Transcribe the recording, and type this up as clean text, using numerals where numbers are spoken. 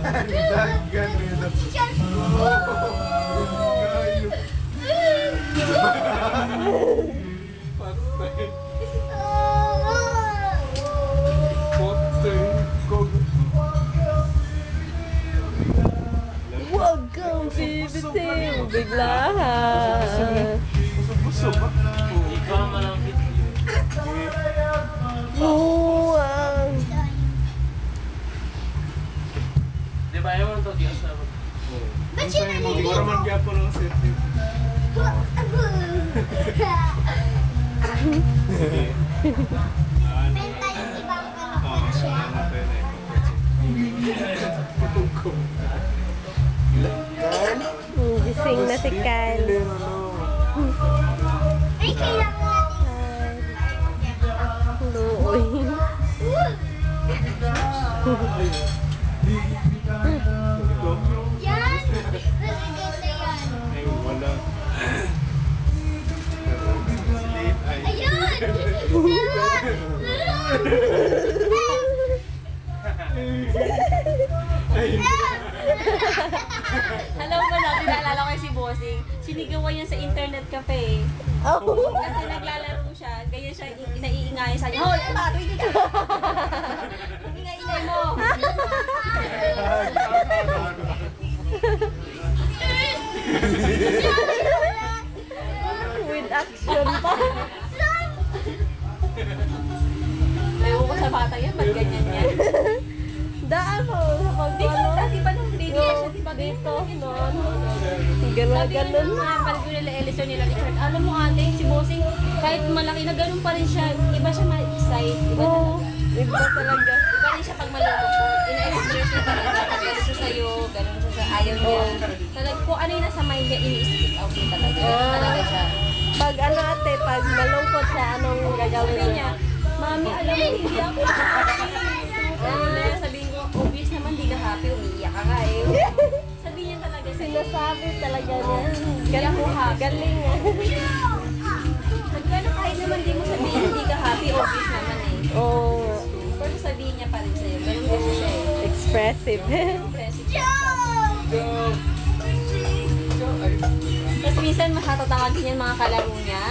Dagan nila. Patay. Huwag kang bibitiw biglaan. Busog ba? Ikaw ang malapit. Huwag. Di ba ayaw mo ito? Diyos na mo. Ba't siya nalilito? Para man kaya po ng safety. Benta yung ibang ano siya. Gising na si Kyle. Ay, kailangan natin. Luoy. Yan! Magaganda yan. Ay, wala. Ayun! Alam mo na, pinaalala ko yung si Bossing. Sinigawan niya sa internet cafe. Oh. Kasi naglalaro siya, ganyan siya naiingay sa kanya. Hoy, pato, hindi ka! Ang ingay-ingay mo! With action pa. Ewan ko sa bata yan, ba't ganyan yan? Daan mo sa pagkano. Dati ba nung baby No, siya, di ba dito, no. Sabi Ganun-ganun. ng mga pag nila Elison nila Richard, alam mo ate, si Bossing, kahit malaki na ganun pa rin siya, iba siya ma-excite, iba Oo, talaga. iba talaga. Iba rin siya pag malulungkot, ina-express niya talaga, pag ganun siya sa'yo, ganun siya sa ayaw niya. Talaga, kung ano yung nasa mind niya, ini-speak out niya talaga. Ganun talaga siya. Pag ano ate, pag malungkot siya, anong gagawin Sabi niya? niya, Mami, alam mo, hindi ako happy. Sabihin ko, obvious naman, di ka happy, umiiyak ka nga eh. Sabihin niya talaga sa'yo. Sinasabi talaga niya. Galing mo happy. Galing ah. Magkano kahit naman di mo sabihin hindi ka happy, obvious naman eh. Oh, Pero sabihin niya pa rin sa'yo. Ganun kasi siya eh. expressive. Impressive siya. Tapos minsan masatatawa din yung mga kalaro niya.